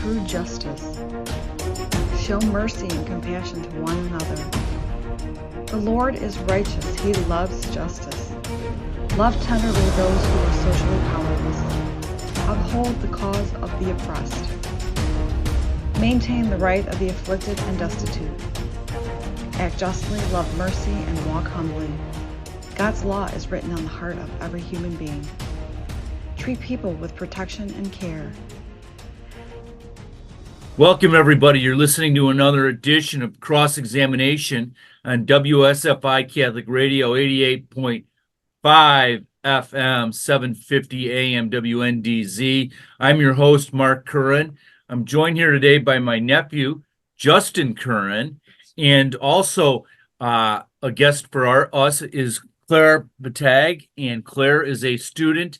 true justice. Show mercy and compassion to one another. The Lord is righteous. He loves justice. Love tenderly those who are socially powerless. Uphold the cause of the oppressed. Maintain the right of the afflicted and destitute. Act justly, love mercy, and walk humbly. God's law is written on the heart of every human being. Treat people with protection and care. Welcome, everybody. You're listening to another edition of Cross-Examination on WSFI Catholic Radio, 88.5 FM, 750 AM WNDZ. I'm your host, Mark Curran. I'm joined here today by my nephew, Justin Curran, and also a guest for us is Claire Bettag, and Claire is a student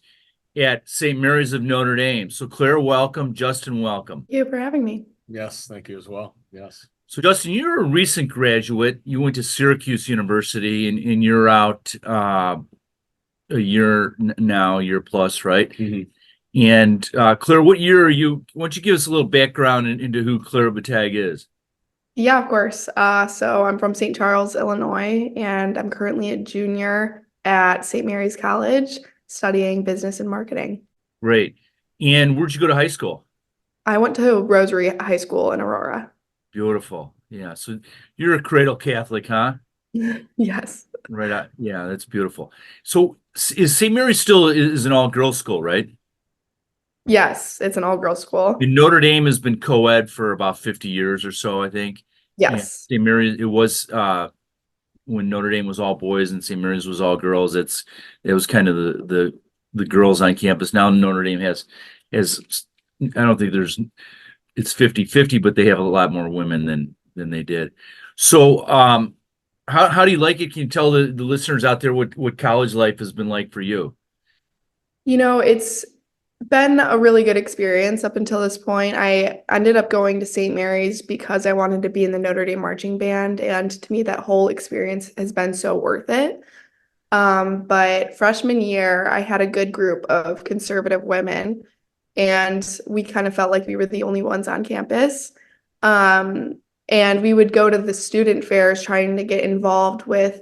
at St. Mary's of Notre Dame. So Claire, welcome. Justin, welcome. Thank you for having me. Yes, thank you as well. Yes. So Justin, you're a recent graduate. You went to Syracuse University, and you're out a year now, year plus, right? Mm-hmm. And Claire, what year are you? Why don't you give us a little background into who Claire Bettag is? Yeah, of course. So I'm from St. Charles, Illinois, and I'm currently a junior at St. Mary's College studying business and marketing. Great. And where'd you go to high school? I went to Rosary High School in Aurora. Beautiful. Yeah. So you're a cradle Catholic, huh? Yes. Right. Yeah, that's beautiful. So is St. Mary's still is an all-girls school, right? Yes, it's an all-girls school. And Notre Dame has been co-ed for about 50 years or so, I think. Yes. St. Mary's, it was when Notre Dame was all boys and St. Mary's was all girls. It was kind of the girls on campus. Now Notre Dame has I don't think it's 50-50, but they have a lot more women than they did. So how do you like it? Can you tell the listeners out there what college life has been like for you? You know, it's been a really good experience up until this point. I ended up going to St. Mary's because I wanted to be in the Notre Dame marching band, and to me that whole experience has been so worth it. But freshman year, I had a good group of conservative women, and we kind of felt like we were the only ones on campus. And we would go to the student fairs trying to get involved with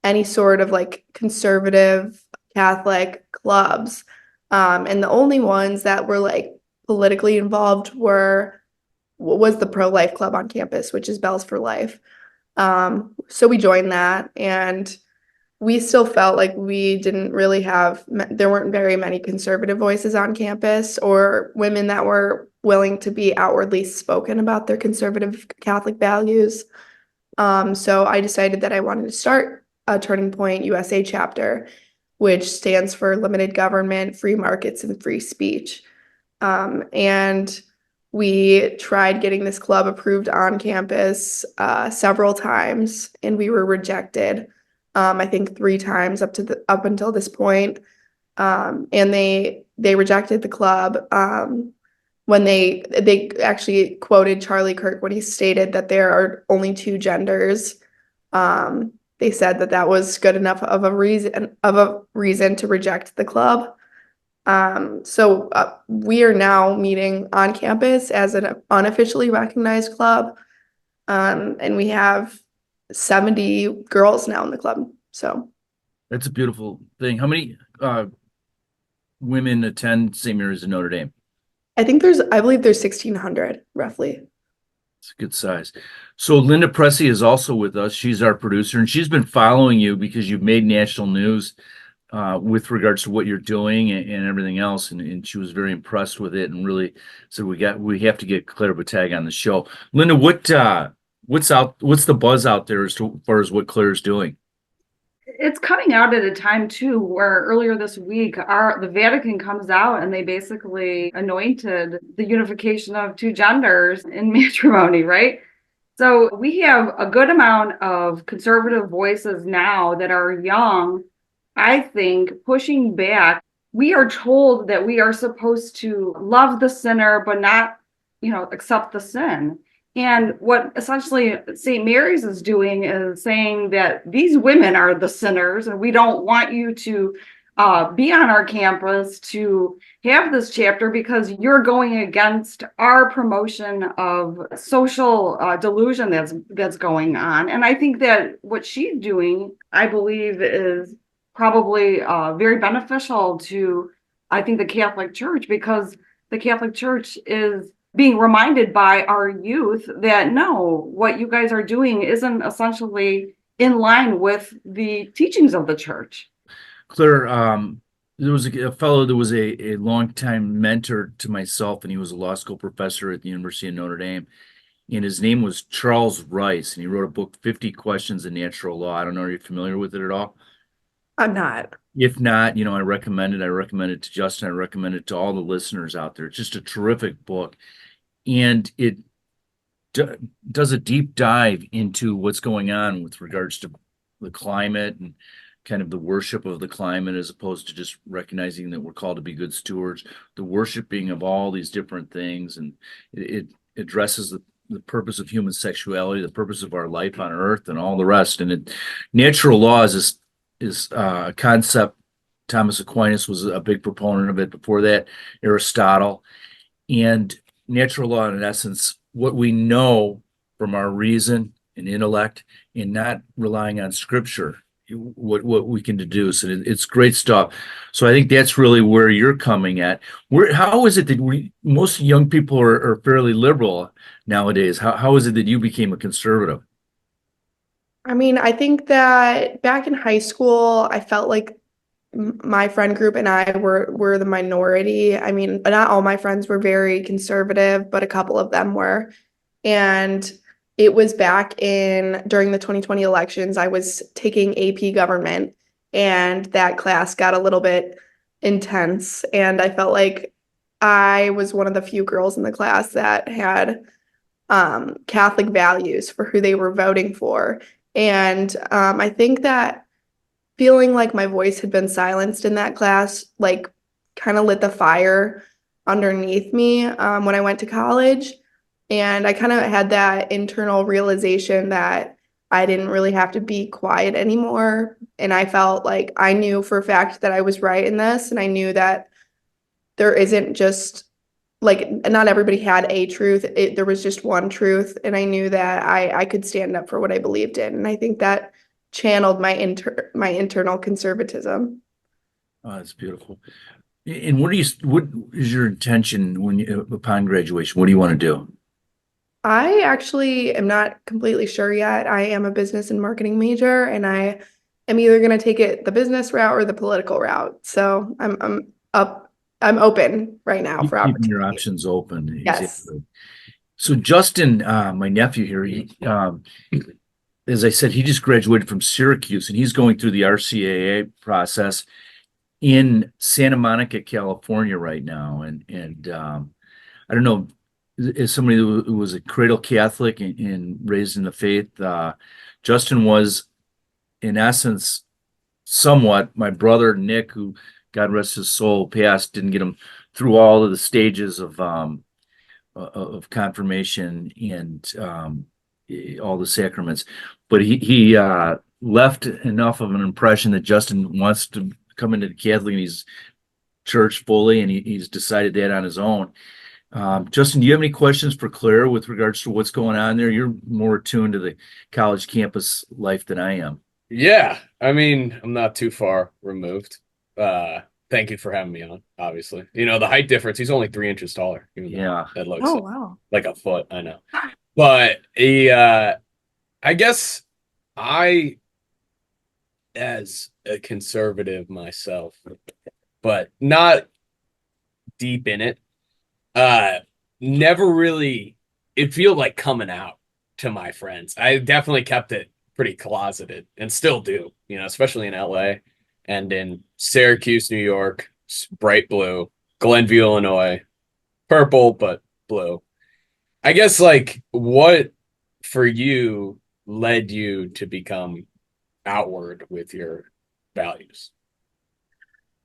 any sort of like conservative Catholic clubs. And the only ones that were like politically involved was the pro-life club on campus, which is Bells for Life. So we joined that, and we still felt like we didn't really there weren't very many conservative voices on campus or women that were willing to be outwardly spoken about their conservative Catholic values. So I decided that I wanted to start a Turning Point USA chapter, which stands for Limited Government, Free Markets, and Free Speech. And we tried getting this club approved on campus several times, and we were rejected. I think 3 times up until this point. And they rejected the club when they actually quoted Charlie Kirk when he stated that there are only 2 genders. They said that was good enough of a reason to reject the club. So we are now meeting on campus as an unofficially recognized club, and we have 70 girls now in the club. So That's a beautiful thing. How many women attend St. Mary's of Notre Dame? I believe there's 1,600 roughly. It's a good size. So Linda Pressey is also with us. She's our producer, and she's been following you because you've made national news with regards to what you're doing and everything else. And she was very impressed with it and really said, we have to get Claire Bettag on the show. Linda, what's the buzz out there as far as what Claire's doing? It's coming out at a time too where earlier this week the Vatican comes out and they basically anointed the unification of 2 genders in matrimony, right? So we have a good amount of conservative voices now that are young, I think, pushing back. We are told that we are supposed to love the sinner but not, accept the sin. And what essentially St. Mary's is doing is saying that these women are the sinners and we don't want you to be on our campus to have this chapter because you're going against our promotion of social delusion that's going on. And I think that what she's doing, I believe, is probably very beneficial to, I think, the Catholic Church, because the Catholic Church is being reminded by our youth that no, what you guys are doing isn't essentially in line with the teachings of the church. Claire, there was a fellow that was a longtime mentor to myself, and he was a law school professor at the University of Notre Dame. And his name was Charles Rice, and he wrote a book, 50 Questions in Natural Law. I don't know, are you familiar with it at all? I'm not. If not, I recommend it. I recommend it to Justin. I recommend it to all the listeners out there. It's just a terrific book. And it does a deep dive into what's going on with regards to the climate and kind of the worship of the climate, as opposed to just recognizing that we're called to be good stewards, the worshiping of all these different things. And it addresses the purpose of human sexuality, the purpose of our life on earth, and all the rest. And natural law is a concept. Thomas Aquinas was a big proponent of it. Before that, Aristotle. And natural law, in essence, what we know from our reason and intellect, and not relying on scripture, what we can deduce. And it's great stuff. So I think that's really where you're coming at. How is it that most young people are fairly liberal nowadays? How is it that you became a conservative? I mean, I think that back in high school, I felt like my friend group and I were the minority. I mean, not all my friends were very conservative, but a couple of them were. And it was during the 2020 elections, I was taking AP government, and that class got a little bit intense. And I felt like I was one of the few girls in the class that had Catholic values for who they were voting for. And I think that feeling like my voice had been silenced in that class, like, kind of lit the fire underneath me when I went to college. And I kind of had that internal realization that I didn't really have to be quiet anymore. And I felt like I knew for a fact that I was right in this. And I knew that there isn't just, like, not everybody had a truth. There was just one truth. And I knew that I could stand up for what I believed in. And I think that channeled my internal conservatism. Oh, that's beautiful. And what is your intention upon graduation? What do you want to do? I actually am not completely sure yet. I am a business and marketing major, and I am either going to take it the business route or the political route. So I'm open right now for Keeping your opportunity. options open. Yes. Exactly. So Justin, my nephew here, as I said, he just graduated from Syracuse, and he's going through the RCAA process in Santa Monica, California right now. And I don't know, as somebody who was a cradle Catholic and raised in the faith, Justin was, in essence, somewhat my brother Nick, who, God rest his soul, passed, didn't get him through all of the stages of confirmation and all the sacraments, but he left enough of an impression that Justin wants to come into the Catholic and he's church fully, and he's decided that on his own. Justin, do you have any questions for Claire with regards to what's going on there? You're more attuned to the college campus life than I am. Yeah, I mean, I'm not too far removed. Thank you for having me on, obviously. The height difference, he's only 3 inches taller. Yeah. That looks Oh, wow. like a foot, I know. But I guess as a conservative myself, but not deep in it, never really, it feel like coming out to my friends. I definitely kept it pretty closeted and still do, especially in LA and in Syracuse, New York, bright blue, Glenview, Illinois, purple, but blue. I guess, like, what for you led you to become outward with your values?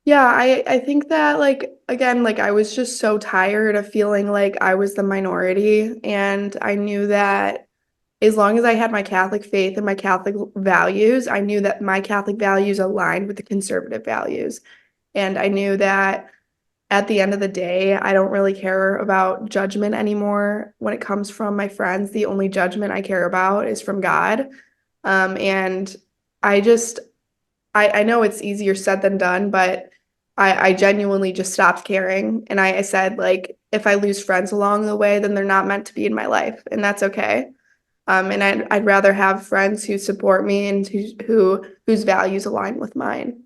Yeah, I think that, like, again, like, I was just so tired of feeling like I was the minority. And I knew that as long as I had my Catholic faith and my Catholic values, I knew that my Catholic values aligned with the conservative values. And I knew that at the end of the day, I don't really care about judgment anymore when it comes from my friends. The only judgment I care about is from God. And I just, I know it's easier said than done, but I genuinely just stopped caring. And I said, like, if I lose friends along the way, then they're not meant to be in my life, and that's okay. And I'd rather have friends who support me and whose values align with mine.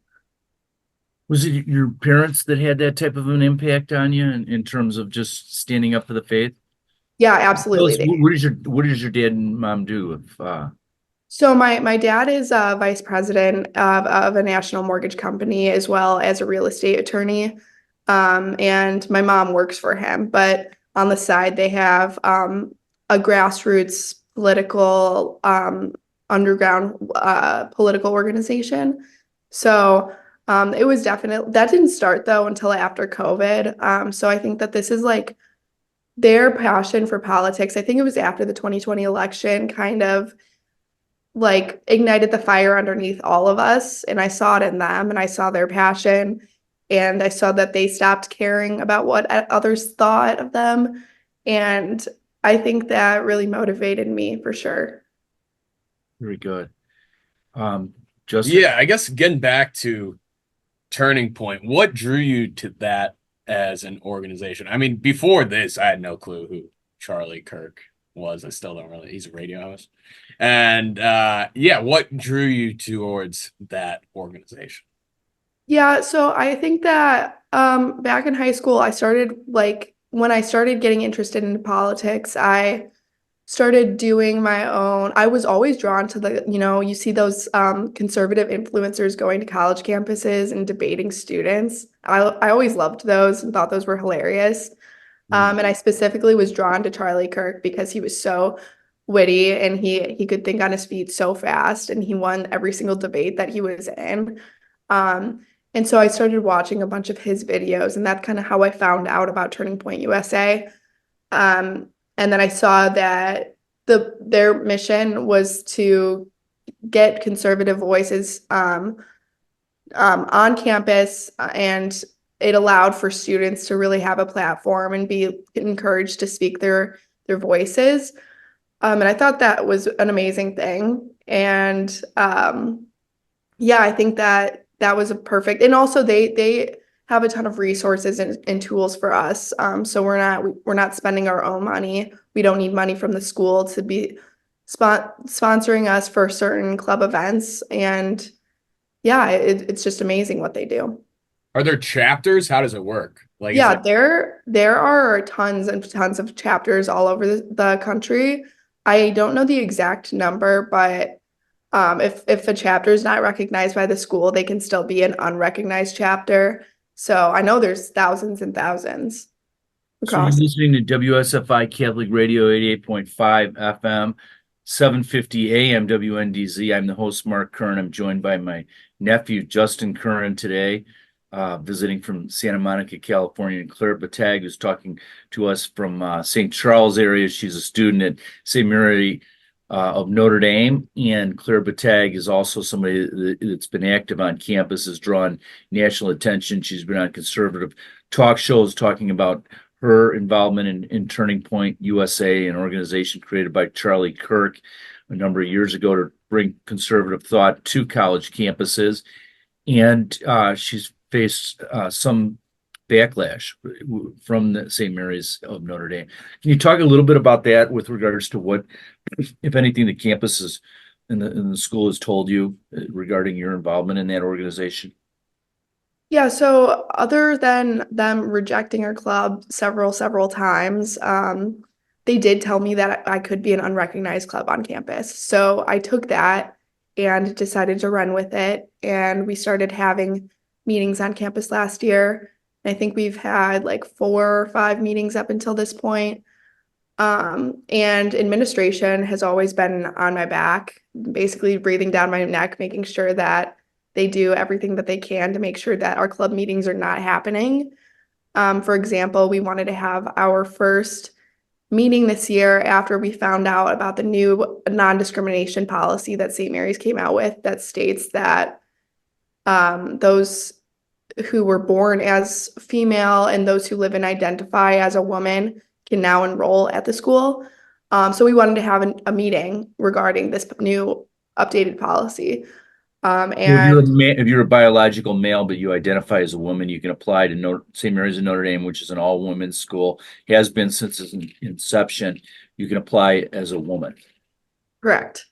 Was it your parents that had that type of an impact on you in terms of just standing up for the faith? Yeah, Tell absolutely. us, what does your dad and mom do? If So my dad is vice president of a national mortgage company as well as a real estate attorney. And my mom works for him, but on the side they have a grassroots political underground political organization. So it was definitely that didn't start though until after COVID. So I think that this is like their passion for politics. I think it was after the 2020 election kind of like ignited the fire underneath all of us. And I saw it in them and I saw their passion and I saw that they stopped caring about what others thought of them. And I think that really motivated me for sure. very good. Justin? Yeah, I guess getting back to Turning Point, what drew you to that as an organization? I mean, before this, I had no clue who Charlie Kirk was. I still don't really. He's a radio host. And yeah, what drew you towards that organization? Yeah, so I think that back in high school, I started like when I started getting interested in politics, I started doing my own. I was always drawn to you see those conservative influencers going to college campuses and debating students. I always loved those and thought those were hilarious. And I specifically was drawn to Charlie Kirk because he was so witty and he could think on his feet so fast and he won every single debate that he was in. And so I started watching a bunch of his videos, and that's kind of how I found out about Turning Point USA. And then I saw that their mission was to get conservative voices on campus, and it allowed for students to really have a platform and be encouraged to speak their voices. And I thought that was an amazing thing. And yeah, I think that that was a perfect. And also they have a ton of resources and tools for us. So we're not spending our own money. We don't need money from the school to be sponsoring us for certain club events. And yeah, it's just amazing what they do. Are there chapters? How does it work? Like, Yeah, there are tons and tons of chapters all over the country. I don't know the exact number, but if a chapter is not recognized by the school, they can still be an unrecognized chapter. So I know there's thousands and thousands So you're across. listening to WSFI Catholic Radio 88.5 FM, 750 AM WNDZ. I'm the host, Mark Curran. I'm joined by my nephew, Justin Curran, today, visiting from Santa Monica, California, and Claire Bettag, who's talking to us from St. Charles area. She's a student at St. Mary of Notre Dame, and Claire Bettag is also somebody that's been active on campus, has drawn national attention. She's been on conservative talk shows talking about her involvement in Turning Point USA, an organization created by Charlie Kirk a number of years ago to bring conservative thought to college campuses. And she's faced some backlash from the St. Mary's of Notre Dame. Can you talk a little bit about that with regards to what, if anything, the campuses and the school has told you regarding your involvement in that organization? Yeah, so other than them rejecting our club several times, they did tell me that I could be an unrecognized club on campus. So I took that and decided to run with it. And we started having meetings on campus last year. I think we've had like 4 or 5 meetings up until this point. And administration has always been on my back, basically breathing down my neck, making sure that they do everything that they can to make sure that our club meetings are not happening. For example, we wanted to have our first meeting this year after we found out about the new non-discrimination policy that St. Mary's came out with that states that those who were born as female and those who live and identify as a woman can now enroll at the school. So we wanted to have a meeting regarding this new updated policy. Well, And if you're a biological male, but you identify as a woman, you can apply to St. Mary's of Notre Dame, which is an all-women's school, has been since its inception. You can apply as a woman. correct.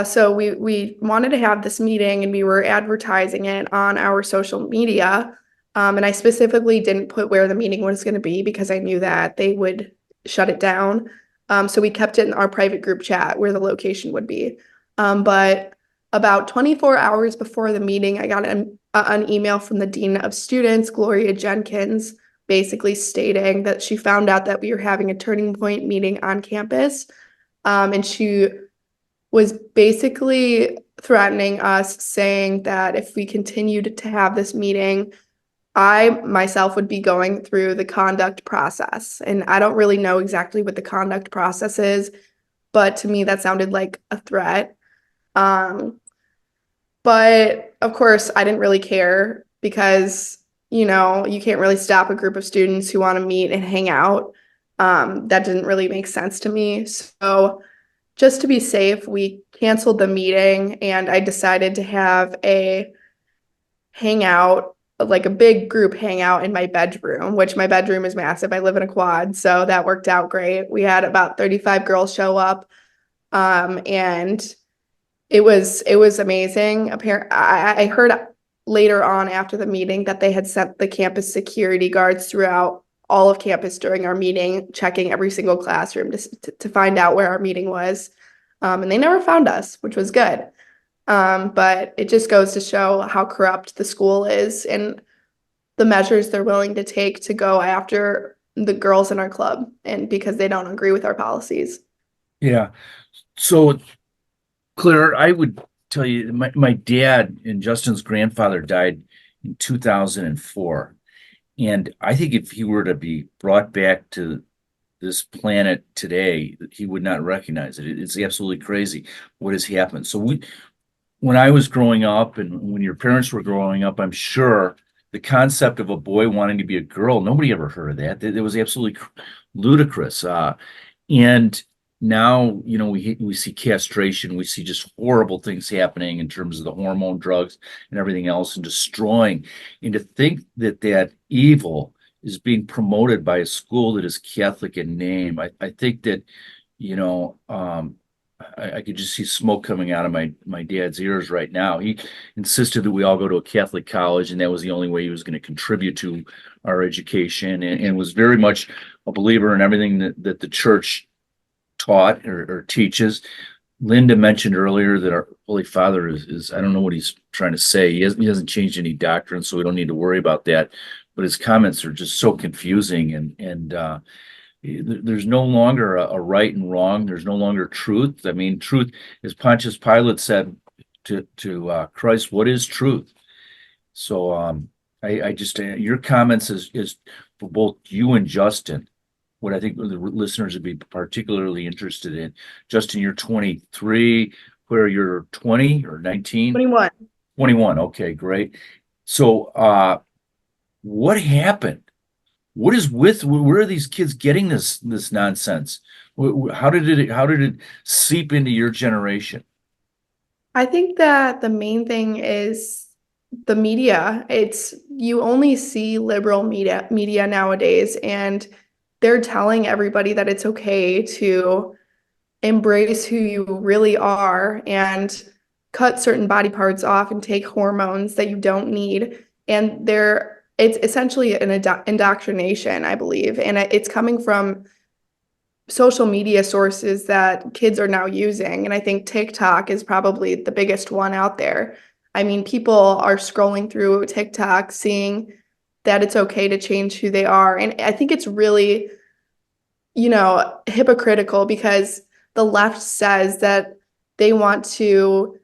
So we wanted to have this meeting and we were advertising it on our social media. And I specifically didn't put where the meeting was going to be because I knew that they would shut it down. So we kept it in our private group chat where the location would be. But about 24 hours before the meeting, I got an email from the Dean of Students, Gloria Jenkins, basically stating that she found out that we were having a turning point meeting on campus. And she was basically threatening us, saying that if we continued to have this meeting, I myself would be going through the conduct process. And I don't really know exactly what the conduct process is, but to me, that sounded like a threat. But of course, I didn't really care because, you can't really stop a group of students who want to meet and hang out. That didn't really make sense to me. So just to be safe, we canceled the meeting and I decided to have a hangout, like a big group hangout in my bedroom, which my bedroom is massive. I live in a quad, so that worked out great. We had about 35 girls show up, and it was amazing. I heard later on after the meeting that they had sent the campus security guards throughout all of campus during our meeting, checking every single classroom to find out where our meeting was. And they never found us, which was good. But it just goes to show how corrupt the school is and the measures they're willing to take to go after the girls in our club and because they don't agree with our policies. Yeah. So, Claire, I would tell you, my dad and Justin's grandfather died in 2004. And I think if he were to be brought back to this planet today, he would not recognize it. It's absolutely crazy what has happened. So when I was growing up and when your parents were growing up, I'm sure the concept of a boy wanting to be a girl, nobody ever heard of that. It was absolutely ludicrous. And now, we see castration, we see just horrible things happening in terms of the hormone drugs and everything else and destroying. And to think that evil is being promoted by a school that is Catholic in name, I think that, I could just see smoke coming out of my dad's ears right now. He insisted that we all go to a Catholic college, and that was the only way he was going to contribute to our education, and was very much a believer in everything that the church taught or teaches. Linda mentioned earlier that our Holy Father is I don't know what he's trying to say. He hasn't changed any doctrine, so we don't need to worry about that. But his comments are just so confusing, and there's no longer a right and wrong. There's no longer truth. I mean, truth, as Pontius Pilate said to Christ, what is truth? So I just your comments is for both you and Justin, what I think the listeners would be particularly interested in. Justin, you're 23, where you're 20 or 19? 21. 21. Okay, great. So what happened? Where are these kids getting this nonsense? How did it seep into your generation? I think that the main thing is the media. You only see liberal media nowadays, and they're telling everybody that it's okay to embrace who you really are and cut certain body parts off and take hormones that you don't need. And it's essentially an indoctrination, I believe, and it's coming from social media sources that kids are now using. And I think TikTok is probably the biggest one out there. I mean, people are scrolling through TikTok, seeing that it's okay to change who they are. And I think it's really, hypocritical because the left says that they want to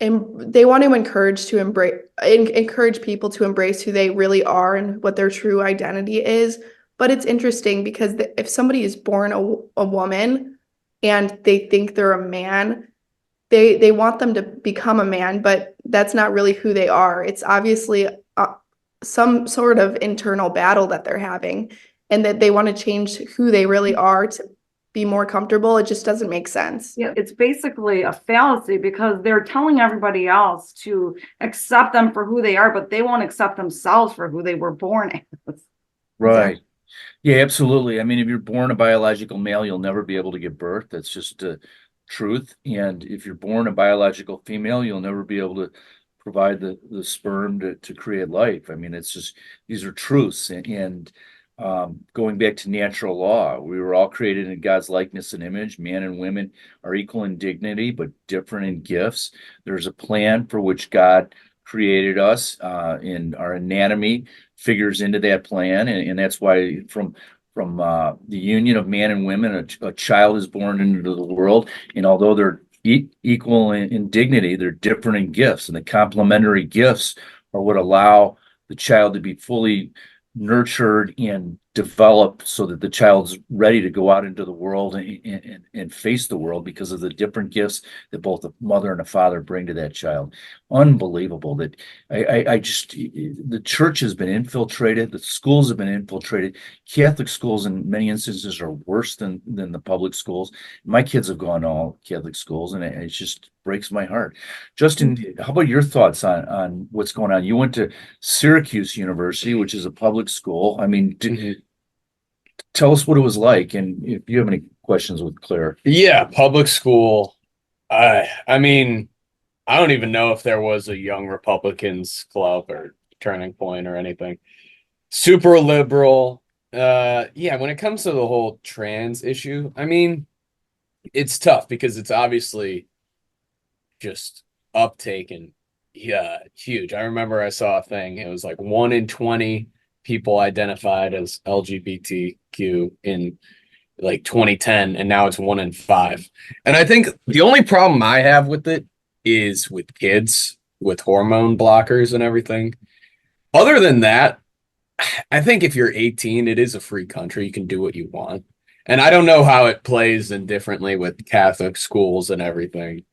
encourage people to embrace who they really are and what their true identity is. But it's interesting because if somebody is born a woman and they think they're a man, they want them to become a man, but that's not really who they are. It's obviously some sort of internal battle that they're having, and that they want to change who they really are to be more comfortable. It just doesn't make sense. Yeah, it's basically a fallacy because they're telling everybody else to accept them for who they are, but they won't accept themselves for who they were born as. Right. Yeah, absolutely. I mean, if you're born a biological male, you'll never be able to give birth. That's just the truth. And if you're born a biological female, you'll never be able to provide the sperm to create life. I mean, it's just, these are truths. And going back to natural law, we were all created in God's likeness and image. Man and women are equal in dignity, but different in gifts. There's a plan for which God created us, in our anatomy figures into that plan, and that's why from the union of man and women, a child is born into the world, and although they're equal in dignity, they're different in gifts, and the complementary gifts are what allow the child to be fully nurtured and developed so that the child's ready to go out into the world and face the world because of the different gifts that both a mother and a father bring to that child. Unbelievable that I just, the church has been infiltrated, the schools have been infiltrated. Catholic schools in many instances are worse than the public schools. My kids have gone to all Catholic schools, and it just breaks my heart. Justin, how about your thoughts on what's going on? You went to Syracuse University, which is a public school. I mean, tell us what it was like, and if you have any questions with Claire. Yeah, public school. I mean, I don't even know if there was a Young Republicans Club or Turning Point or anything. Super liberal. Yeah, when it comes to the whole trans issue, I mean, it's tough because it's obviously just uptaken. Yeah, huge. I remember I saw a thing. It was like 1 in 20 people identified as LGBTQ in like 2010, and now it's 1 in 5. And I think the only problem I have with it is with kids with hormone blockers and everything. Other than that, I think if you're 18, it is a free country. You can do what you want. And I don't know how it plays in differently with Catholic schools and everything,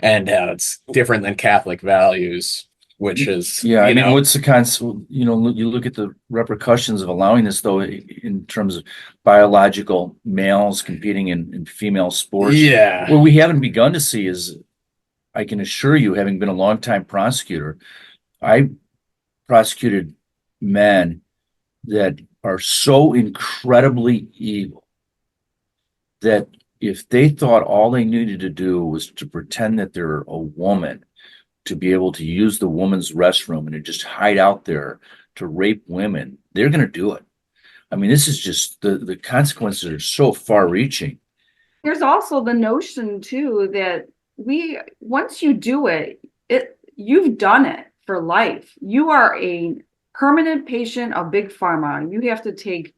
and how it's different than Catholic values, which is, yeah, I mean, what's the concept? You know, you look at the repercussions of allowing this, though, in terms of biological males competing in female sports. Yeah. What we haven't begun to see is, I can assure you, having been a longtime prosecutor, I prosecuted men that are so incredibly evil that if they thought all they needed to do was to pretend that they're a woman, to be able to use the woman's restroom and to just hide out there to rape women, they're going to do it. I mean, this is just, the consequences are so far reaching. There's also the notion too that once you do it, you've done it for life. You are a permanent patient of Big Pharma. You have to take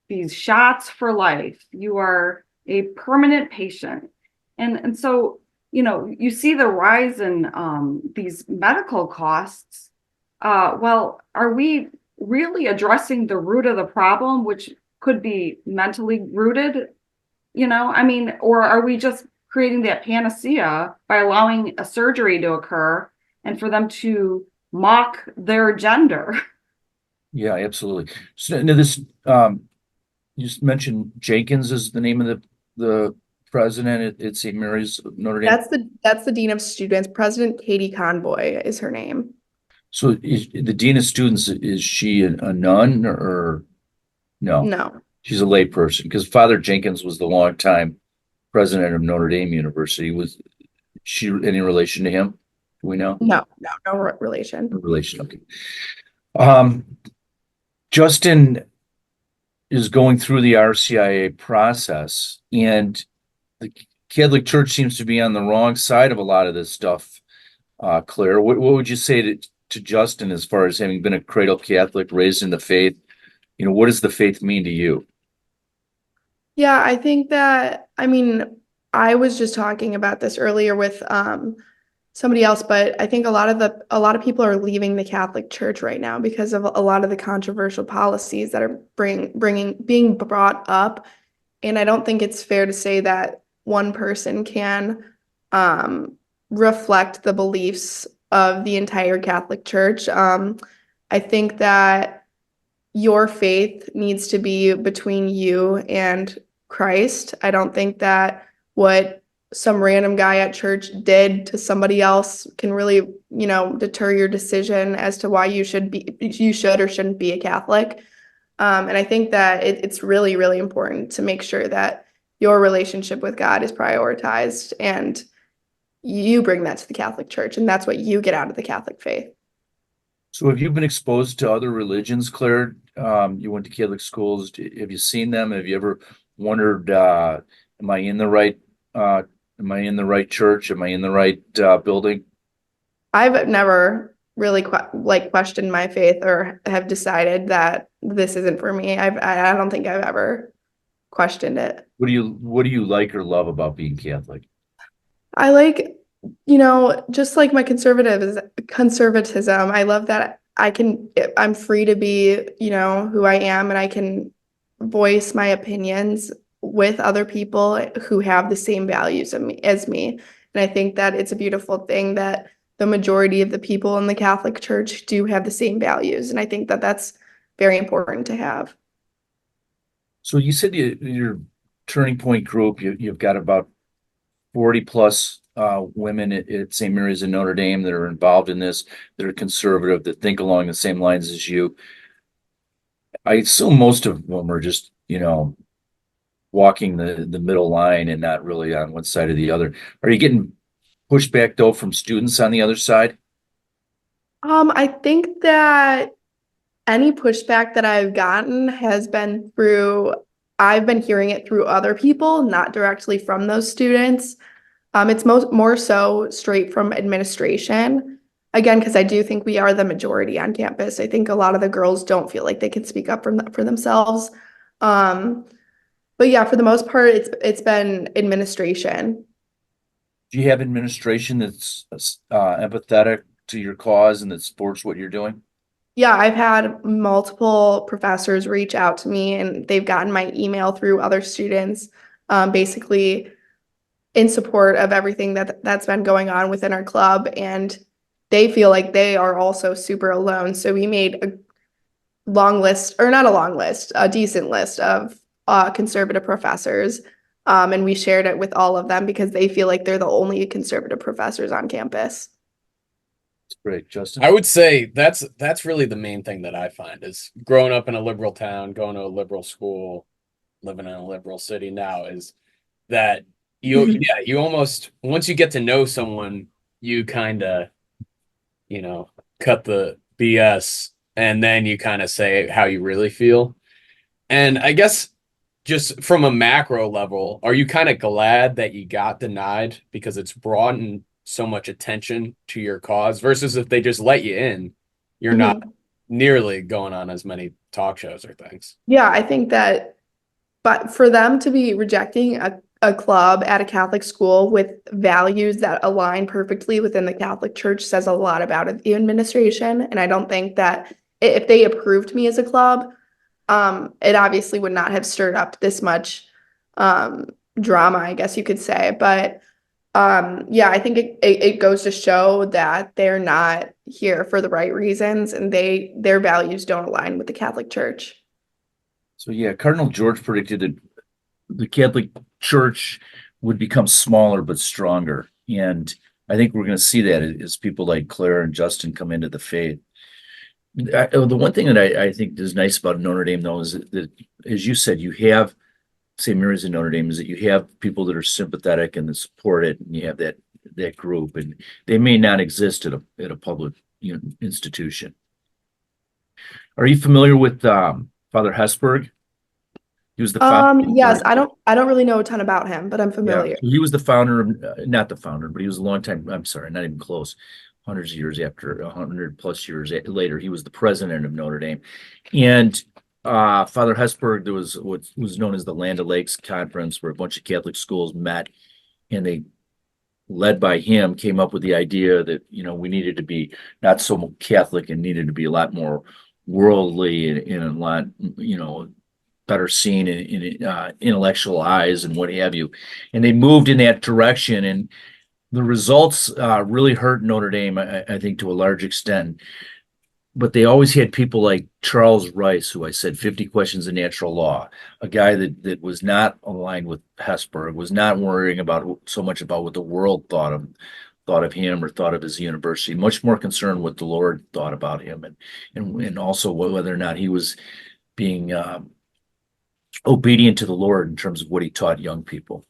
these shots for life. You are a permanent patient. And so, you know, you see the rise in these medical costs. Well, are we really addressing the root of the problem, which could be mentally rooted? You know, I mean, or are we just creating that panacea by allowing a surgery to occur and for them to mock their gender? Yeah, absolutely. So now this, you just mentioned Jenkins is the name of the president at St. Mary's Notre Dame. That's the dean of students. President Katie Conboy is her name. So is the dean of students, is she a nun or no? No. She's a lay person, because Father Jenkins was the longtime president of Notre Dame University. Was she any relation to him? Do we know? No relation. No relation. Okay. Justin is going through the RCIA process, and the Catholic Church seems to be on the wrong side of a lot of this stuff. Claire, what would you say to Justin as far as having been a cradle Catholic, raised in the faith? You know, what does the faith mean to you? Yeah, I think that, I mean, I was just talking about this earlier with somebody else, but I think a lot of people are leaving the Catholic Church right now because of a lot of the controversial policies that are being brought up. And I don't think it's fair to say that one person can reflect the beliefs of the entire Catholic Church. I think that your faith needs to be between you and Christ. I don't think that what some random guy at church did to somebody else can really, deter your decision as to why you should or shouldn't be a Catholic. And I think that it's really, really important to make sure that your relationship with God is prioritized and you bring that to the Catholic Church, and that's what you get out of the Catholic faith. So have you been exposed to other religions, Claire? You went to Catholic schools. Have you seen them? Have you ever wondered, am I in the right, church? Am I in the right, building? I've never really questioned my faith or have decided that this isn't for me. I don't think I've ever questioned it. What do you like or love about being Catholic? I like, just like my conservatism. I love that I'm free to be, who I am, and I can voice my opinions with other people who have the same values as me. And I think that it's a beautiful thing that the majority of the people in the Catholic Church do have the same values. And I think that that's very important to have. So you said your Turning Point group, you've got about 40 plus women at St. Mary's in Notre Dame that are involved in this, that are conservative, that think along the same lines as you. I assume most of them are just, walking the middle line and not really on one side or the other. Are you getting pushback though from students on the other side? I think that any pushback that I've gotten has been I've been hearing it through other people, not directly from those students. It's more so straight from administration. Again, because I do think we are the majority on campus. I think a lot of the girls don't feel like they can speak up for themselves. But yeah, for the most part, it's been administration. Do you have administration that's empathetic to your cause and that supports what you're doing? Yeah, I've had multiple professors reach out to me, and they've gotten my email through other students, basically in support of everything that's been going on within our club, and they feel like they are also super alone. So we made a long list, or not a long list, a decent list of conservative professors, and we shared it with all of them because they feel like they're the only conservative professors on campus. Great, Justin. I would say that's really the main thing that I find is growing up in a liberal town, going to a liberal school, living in a liberal city now, is that you almost, once you get to know someone, you kind of, cut the BS and then you kind of say how you really feel. And I guess just from a macro level, are you kind of glad that you got denied because it's broadened so much attention to your cause versus if they just let you in, you're not nearly going on as many talk shows or things? Yeah, I think that, but for them to be rejecting a club at a Catholic school with values that align perfectly within the Catholic Church says a lot about the administration. And I don't think that if they approved me as a club, it obviously would not have stirred up this much drama, I guess you could say. But yeah, I think it goes to show that they're not here for the right reasons, and their values don't align with the Catholic Church. So yeah, Cardinal George predicted that the Catholic Church would become smaller but stronger. And I think we're going to see that as people like Claire and Justin come into the faith. The one thing that I think is nice about Notre Dame, though, is that, as you said, you have St. Mary's in Notre Dame, is that you have people that are sympathetic and that support it, and you have that group, and they may not exist at a public institution. Are you familiar with Father Hesburgh? He was the founder. Yes, I don't really know a ton about him, but I'm familiar. Yeah, he was the founder of, not the founder, but he was a long time, I'm sorry, not even close. Hundreds of years after, 100 plus years later, he was the president of Notre Dame. And Father Hesburgh, there was what was known as the Land O'Lakes Conference, where a bunch of Catholic schools met, and they, led by him, came up with the idea that we needed to be not so Catholic and needed to be a lot more worldly and a lot better seen in intellectual eyes and what have you. And they moved in that direction, and the results really hurt Notre Dame, I think, to a large extent. but they always had people like Charles Rice, who I said 50 Questions of Natural Law, a guy that was not aligned with Hesburgh, was not worrying about so much about what the world thought of him or thought of his university, much more concerned what the Lord thought about him, and also whether or not he was being obedient to the Lord in terms of what he taught young people.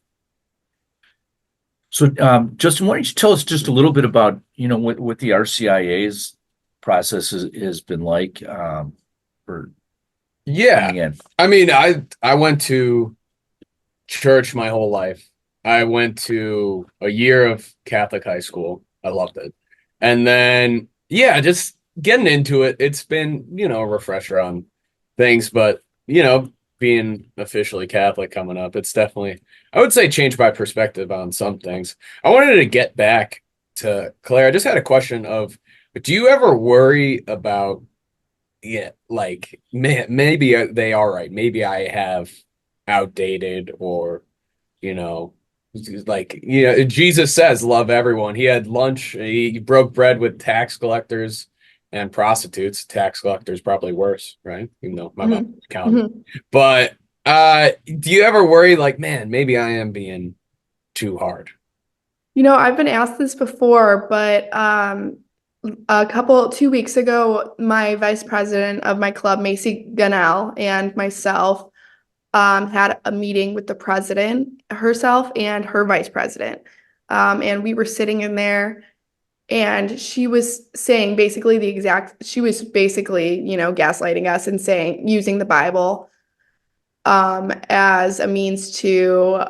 So, Justin, why don't you tell us just a little bit about, what the RCIA's process has been like for Yeah. coming in? I mean, I went to church my whole life. I went to a year of Catholic high school. I loved it. And then, yeah, just getting into it. It's been, a refresher on things, but, being officially Catholic coming up, it's definitely, I would say, changed my perspective on some things. I wanted to get back to Claire. I just had a question of, do you ever worry about, like, maybe they are right. Maybe I have outdated or, like, Jesus says, love everyone. He had lunch. He broke bread with tax collectors and prostitutes. Tax collectors probably worse, right? Even though my mom counted. But do you ever worry like, man, maybe I am being too hard? I've been asked this before, but 2 weeks ago, my vice president of my club, Macy Gunnell, and myself had a meeting with the president herself and her vice president. And we were sitting in there, and she was saying basically gaslighting us and saying, using the Bible as a means to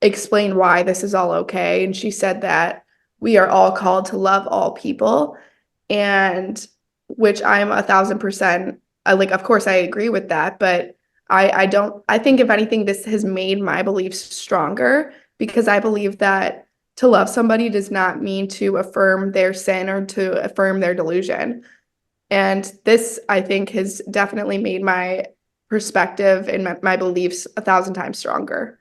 explain why this is all okay. And she said that we are all called to love all people, and which I'm 1,000%, like, of course I agree with that, but I think if anything, this has made my beliefs stronger, because I believe that to love somebody does not mean to affirm their sin or to affirm their delusion. And this, I think, has definitely made my perspective and my beliefs 1,000 times stronger.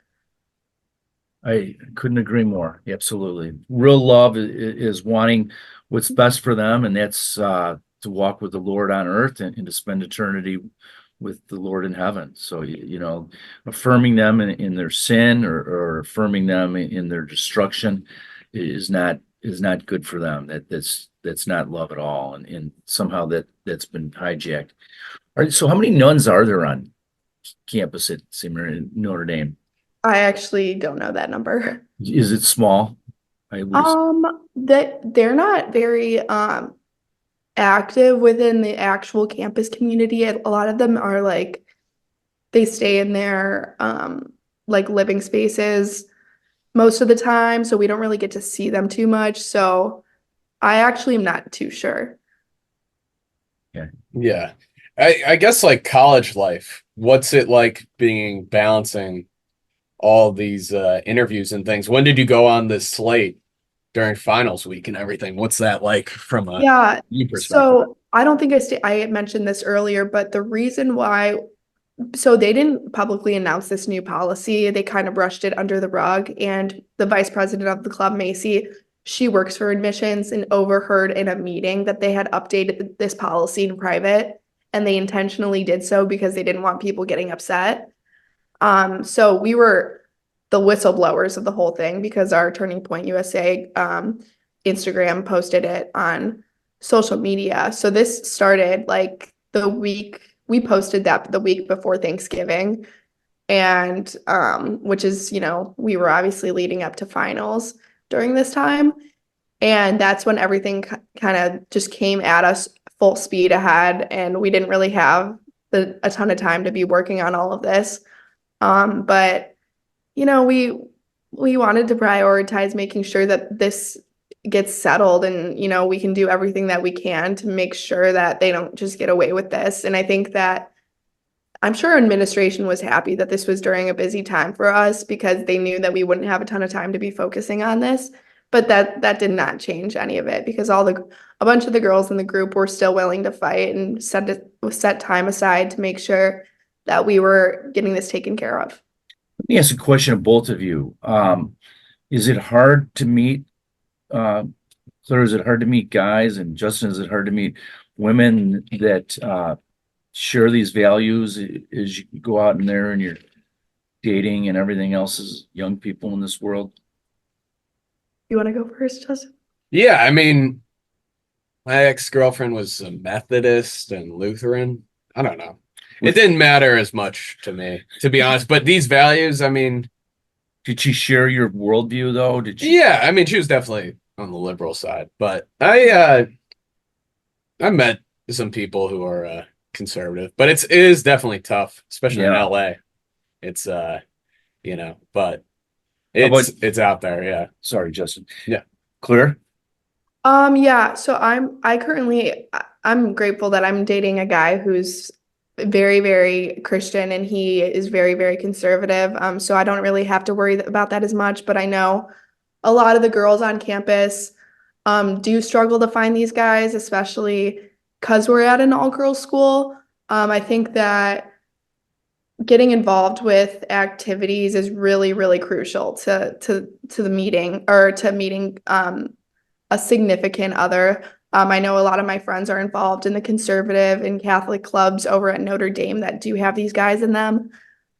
I couldn't agree more. Absolutely. Real love is wanting what's best for them, and that's to walk with the Lord on earth and to spend eternity with the Lord in heaven. So, affirming them in their sin or affirming them in their destruction is not good for them. That's not love at all. And somehow that's been hijacked. All right. So how many nuns are there on campus at St. Mary Notre Dame? I actually don't know that number. Is it small? That they're not very active within the actual campus community. A lot of them are like, they stay in their like living spaces most of the time, so we don't really get to see them too much. So I actually am not too sure. Yeah. I guess like college life, what's it like balancing all these interviews and things? When did you go on this slate during finals week and everything? What's that like from a you perspective? So I don't think I mentioned this earlier, but the reason why, so they didn't publicly announce this new policy. They kind of brushed it under the rug, and the vice president of the club, Macy, she works for admissions, and overheard in a meeting that they had updated this policy in private, and they intentionally did so because they didn't want people getting upset. So we were the whistleblowers of the whole thing, because our Turning Point USA Instagram posted it on social media. So this started like we posted that the week before Thanksgiving, and which is, we were obviously leading up to finals during this time. And that's when everything kind of just came at us full speed ahead, and we didn't really have a ton of time to be working on all of this. But we wanted to prioritize making sure that this gets settled, and we can do everything that we can to make sure that they don't just get away with this. And I think that I'm sure administration was happy that this was during a busy time for us, because they knew that we wouldn't have a ton of time to be focusing on this. But that did not change any of it, because a bunch of the girls in the group were still willing to fight and set time aside to make sure that we were getting this taken care of. Let me ask a question of both of you. Is it hard to meet, Claire, is it hard to meet guys? And Justin, is it hard to meet women that share these values as you go out in there and you're dating and everything else as young people in this world? You want to go first, Justin? Yeah, I mean, my ex-girlfriend was a Methodist and Lutheran. I don't know. It didn't matter as much to me, to be honest. But these values, I mean, Did she share your worldview though? Did she? yeah, I mean, she was definitely on the liberal side. But I met some people who are conservative, but it is definitely tough, especially in Yeah. LA. It's you know, but How about- it's out there, yeah. Sorry, Justin. Yeah. Claire? Yeah, so I'm grateful that I'm dating a guy who's very, very Christian and he is very, very conservative. So I don't really have to worry about that as much, but I know a lot of the girls on campus do struggle to find these guys, especially because we're at an all-girls school. I think that getting involved with activities is really, really crucial to the meeting or to meeting a significant other. I know a lot of my friends are involved in the conservative and Catholic clubs over at Notre Dame that do have these guys in them.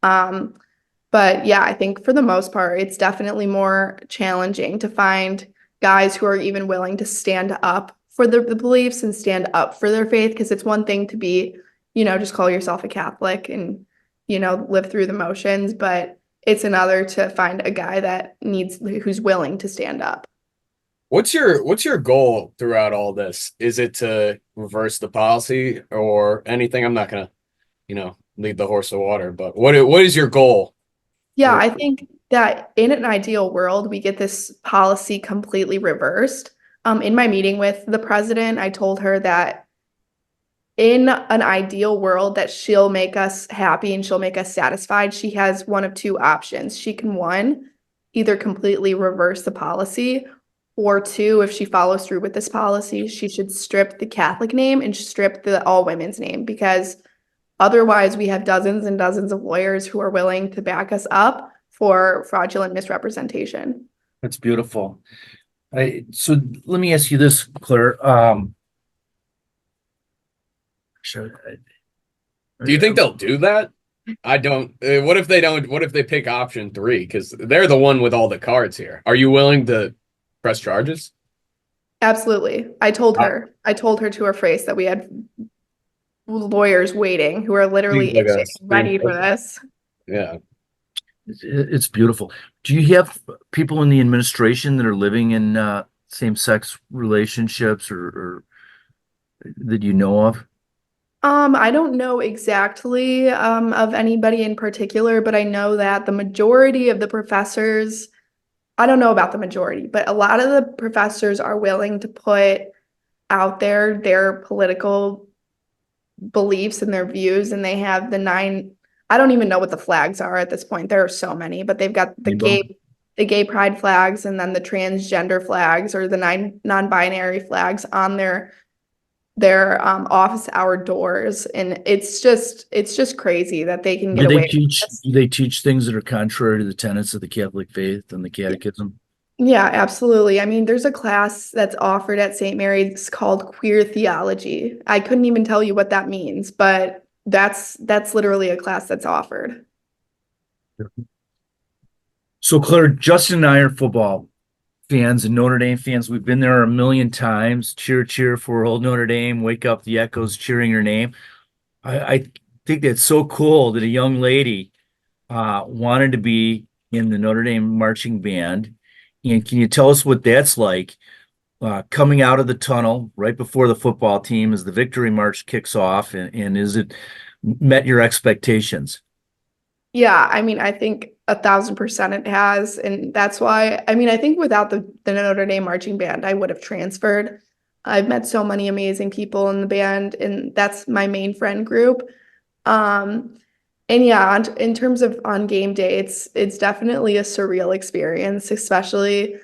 But yeah, I think for the most part, it's definitely more challenging to find guys who are even willing to stand up for the beliefs and stand up for their faith. Because it's one thing to be, just call yourself a Catholic and, live through the motions. But it's another to find a guy who's willing to stand up. What's your goal throughout all this? Is it to reverse the policy or anything? I'm not gonna, lead the horse to water, but what is your goal? Yeah, I think that in an ideal world, we get this policy completely reversed. In my meeting with the president, I told her that in an ideal world that she'll make us happy and she'll make us satisfied. She has one of two options. She can, one, either completely reverse the policy, or two, if she follows through with this policy, she should strip the Catholic name and strip the all women's name, because otherwise we have dozens and dozens of lawyers who are willing to back us up for fraudulent misrepresentation. That's beautiful. So let me ask you this, Claire. Do you think they'll do that? I don't. What if they don't? What if they pick option 3? Because they're the one with all the cards here. Are you willing to press charges? Absolutely. I told her to her face that we had lawyers waiting who are literally Seems like ready for this. Yeah. It's beautiful. Do you have people in the administration that are living in same-sex relationships or that you know of? I don't know exactly of anybody in particular, but I know that the majority of the professors, I don't know about the majority, but a lot of the professors are willing to put out there their political beliefs and their views, and they have I don't even know what the flags are at this point. There are so many, but they've got the gay pride flags and then the transgender flags or the non-binary flags on their office hour doors, and it's just crazy that they can get away with this. Do they teach things that are contrary to the tenets of the Catholic faith and the Catechism? Yeah, absolutely. I mean, there's a class that's offered at St. Mary's called queer theology. I couldn't even tell you what that means, but that's literally a class that's offered. So Claire, Justin and I are football fans and Notre Dame fans. We've been there a million times. Cheer, cheer for old Notre Dame. Wake up the echoes cheering your name. I think that's so cool that a young lady wanted to be in the Notre Dame marching band. And can you tell us what that's like coming out of the tunnel right before the football team as the victory march kicks off? And is it met your expectations? Yeah, I mean, I think 1,000% it has. And that's why, I mean, I think without the Notre Dame marching band, I would have transferred. I've met so many amazing people in the band, and that's my main friend group. And yeah, in terms of on game day, it's definitely a surreal experience, especially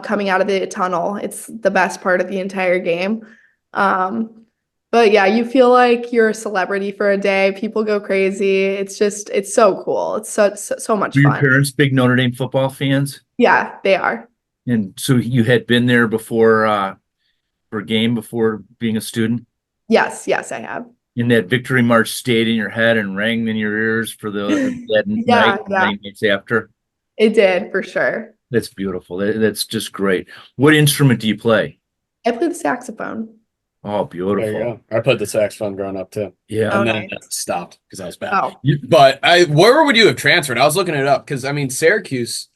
coming out of the tunnel. It's the best part of the entire game. But yeah, you feel like you're a celebrity for a day. People go crazy. It's so cool. It's so much Were your fun. parents big Notre Dame football fans? Yeah, they are. And so you had been there before for a game before being a student? Yes, I have. And that victory march stayed in your head and rang in your ears for that Yeah, night, yeah, nights after. it did for sure. That's beautiful. That's just great. What instrument do you play? I played the saxophone. Oh, There you beautiful. go. I played the saxophone growing up too, Yeah. Oh, and then I nice. stopped because I was bad. Oh, But where would you have transferred? I was looking it up because I mean, Syracuse.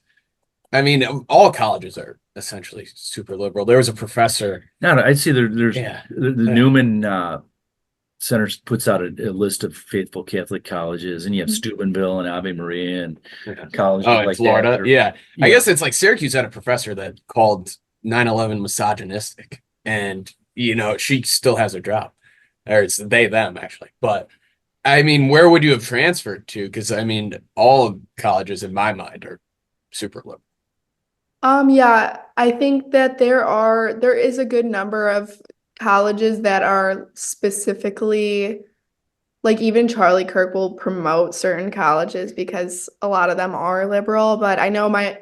I mean, all colleges are essentially super liberal. There was a professor. No, I'd say there's Yeah. the Newman Center puts out a list of faithful Catholic colleges, and you have Steubenville and Ave Maria and colleges Oh, in like Florida. that. Yeah. I Yeah. guess it's like Syracuse had a professor that called 9/11 misogynistic, and she still has her job, or it's they them actually. But I mean, where would you have transferred to? Because I mean, all colleges in my mind are super liberal. yeah, I think that there is a good number of colleges that are specifically like even Charlie Kirk will promote certain colleges because a lot of them are liberal. But I know my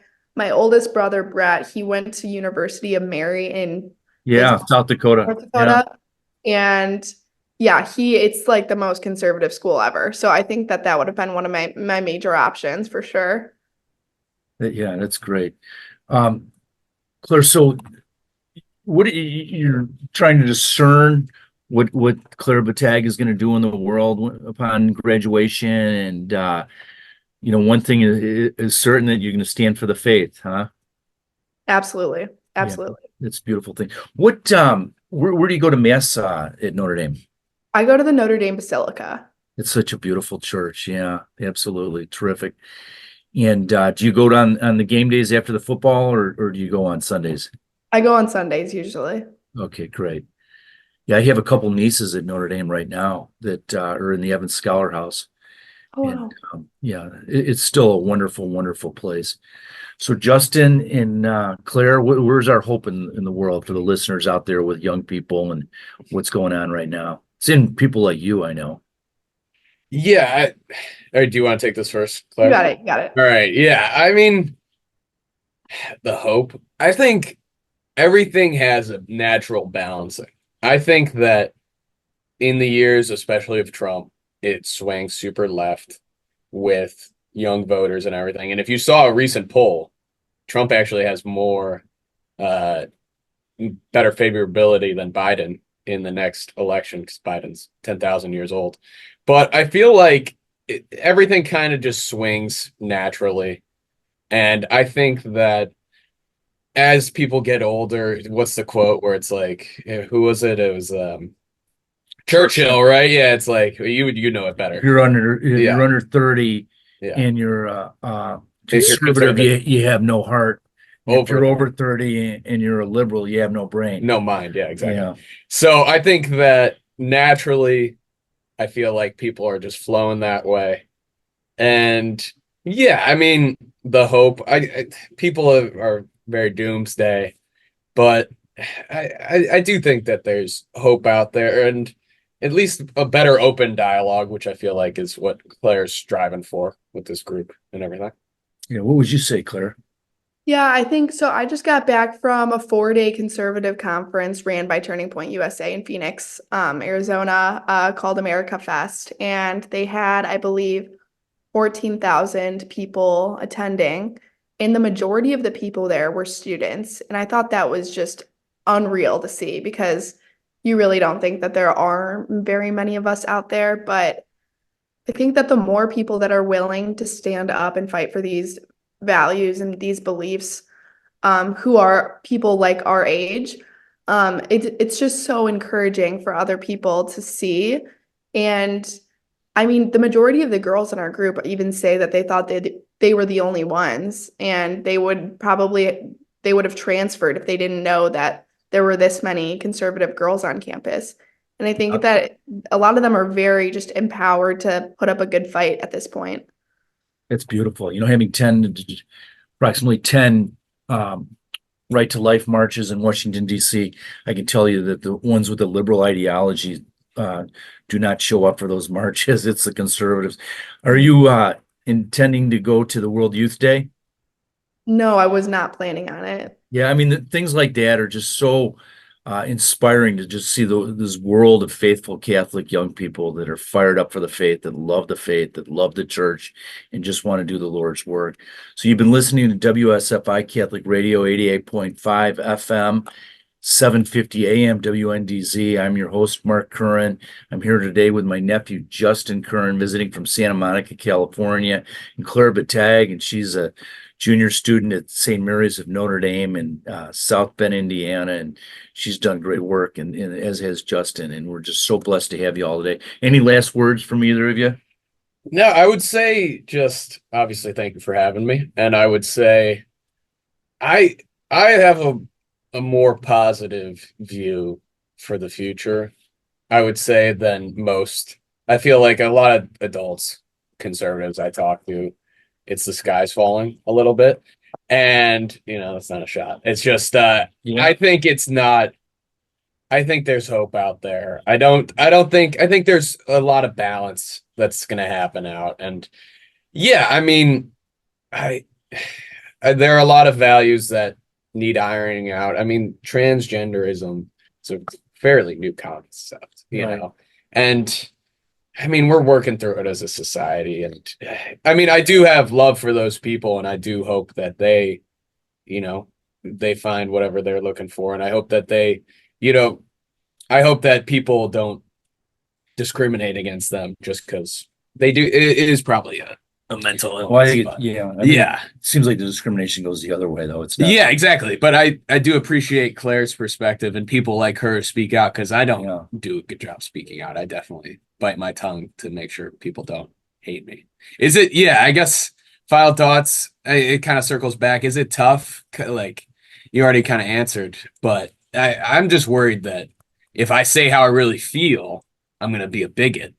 oldest brother Brett, he went to University of Mary in Yeah, Bismarck, South Dakota. North Yeah. Dakota, and yeah, it's like the most conservative school ever. So I think that that would have been one of my major options for sure. Yeah, that's great. Claire, so what you're trying to discern what Claire Bettag is going to do in the world upon graduation, and one thing is certain that you're going to stand for the faith, huh? Absolutely. Yeah, Absolutely. it's a beautiful thing. What where do you go to mass at Notre Dame? I go to the Notre Dame Basilica. It's such a beautiful church. Yeah, absolutely terrific. And do you go on the game days after the football, or do you go on Sundays? I go on Sundays usually. Okay, great. Yeah, I have a couple nieces at Notre Dame right now that are in the Evans Scholar House. Oh, And wow. yeah, it's still a wonderful, wonderful place. So Justin and Claire, where's our hope in the world for the listeners out there with young people and what's going on right now? It's in people like you, I know. Yeah. All right, do you want to take this first, You Claire? got it. You got it. All right. Yeah. I mean, the hope. I think everything has a natural balancing. I think that in the years, especially of Trump, it swang super left with young voters and everything. And if you saw a recent poll, Trump actually has more better favorability than Biden in the next election because Biden's 10,000 years old. But I feel like everything kind of just swings naturally. And I think that as people get older, what's the quote where it's like, who was it? It was Churchill, right? Yeah, it's like you know it better. If Yeah. you're under 30 Yeah. and you're If you're conservative, you have no heart. If you're Over. over 30 and you're a liberal, you have no brain. No mind. Yeah, exactly. Yeah. So I think that naturally, I feel like people are just flowing that way. And yeah, I mean, the hope, people are very doomsday, but I do think that there's hope out there and at least a better open dialogue, which I feel like is what Claire's striving for with this group and everything. Yeah. What would you say, Claire? Yeah, I think so. I just got back from a 4-day conservative conference ran by Turning Point USA in Phoenix, Arizona, called America Fest. And they had, I believe, 14,000 people attending. And the majority of the people there were students. And I thought that was just unreal to see because you really don't think that there are very many of us out there. But I think that the more people that are willing to stand up and fight for these values and these beliefs, who are people like our age, it's just so encouraging for other people to see. And I mean, the majority of the girls in our group even say that they thought they were the only ones, and they would have transferred if they didn't know that there were this many conservative girls on campus. And I think that a lot of them are very just empowered to put up a good fight at this point. It's beautiful. Having approximately 10 right to life marches in Washington, D.C., I can tell you that the ones with the liberal ideology do not show up for those marches. It's the conservatives. Are you intending to go to the World Youth Day? No, I was not planning on it. Yeah, I mean, things like that are just so inspiring to just see this world of faithful Catholic young people that are fired up for the faith, that love the church, and just want to do the Lord's work. So you've been listening to WSFI Catholic Radio 88.5 FM, 750 AM WNDZ. I'm your host, Mark Curran. I'm here today with my nephew, Justin Curran, visiting from Santa Monica, California, and Claire Bettag, and she's a junior student at St. Mary's of Notre Dame in South Bend, Indiana, and she's done great work, and as has Justin, and we're just so blessed to have you all today. Any last words from either of you? No, I would say just obviously thank you for having me, and I would say I have a more positive view for the future, I would say, than most. I feel like a lot of adults, conservatives I talk to, it's the sky's falling a little bit. And, that's not a shot. It's just, I think it's not, I think there's hope out there. I think there's a lot of balance that's going to happen out. And yeah, I mean, there are a lot of values that need ironing out. I mean, transgenderism is a fairly new concept, you know, and I mean, we're working through it as a society. And I mean, I do have love for those people, and I do hope that they, they find whatever they're looking for. And I hope that I hope that people don't discriminate against them just because they do. It is probably a mental illness. Well, It seems like the discrimination goes the other way, though. It's not. Yeah, exactly. But I do appreciate Claire's perspective, and people like her speak out, because I don't do a good job speaking out. I definitely bite my tongue to make sure people don't hate me. Is it? Yeah, I guess final thoughts. It kind of circles back. Is it tough? Like you already kind of answered, but I'm just worried that if I say how I really feel, I'm going to be a bigot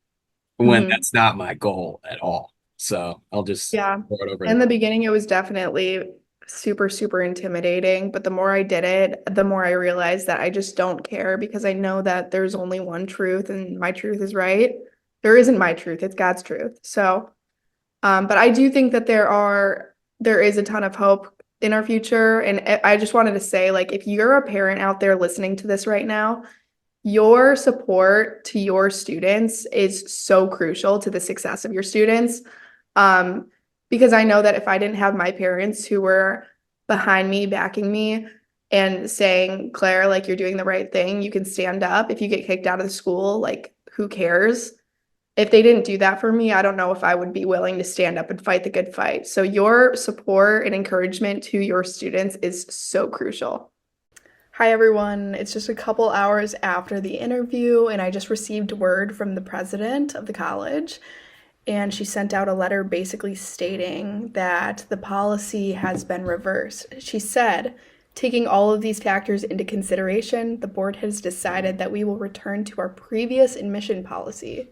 when that's not my goal at all. So I'll just throw it over. In the beginning, it was definitely super, super intimidating. But the more I did it, the more I realized that I just don't care, because I know that there's only one truth and my truth is right. There isn't my truth, it's God's truth. So, but I do think that there is a ton of hope in our future. And I just wanted to say, like, if you're a parent out there listening to this right now, your support to your students is so crucial to the success of your students. Because I know that if I didn't have my parents who were behind me, backing me, and saying, Claire, like, you're doing the right thing, you can stand up. If you get kicked out of the school, like, who cares? If they didn't do that for me, I don't know if I would be willing to stand up and fight the good fight. So your support and encouragement to your students is so crucial. Hi everyone, it's just a couple hours after the interview, and I just received word from the president of the college, and she sent out a letter basically stating that the policy has been reversed. She said, taking all of these factors into consideration, the board has decided that we will return to our previous admission policy.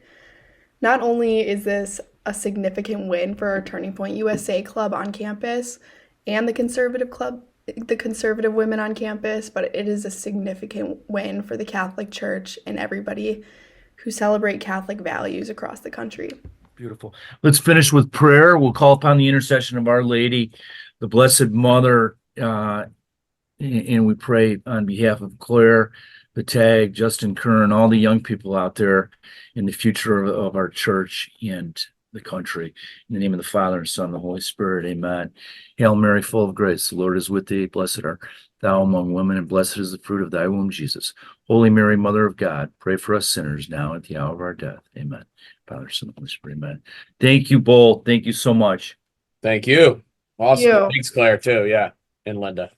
Not only is this a significant win for our Turning Point USA club on campus and the conservative women on campus, but it is a significant win for the Catholic Church and everybody who celebrate Catholic values across the country. Beautiful. Let's finish with prayer. We'll call upon the intercession of Our Lady, the Blessed Mother, and we pray on behalf of Claire, Bettag, Justin Curran, all the young people out there in the future of our church and the country. In the name of the Father, and Son, and the Holy Spirit, amen. Hail Mary, full of grace, the Lord is with thee. Blessed art thou among women, and blessed is the fruit of thy womb, Jesus. Holy Mary, Mother of God, pray for us sinners now and at the hour of our death. Amen. Father, Son, and Holy Spirit, amen. Thank you both. Thank you so much. Thank you. Awesome. Thank you. Thanks, Claire, too. Yeah. And Linda.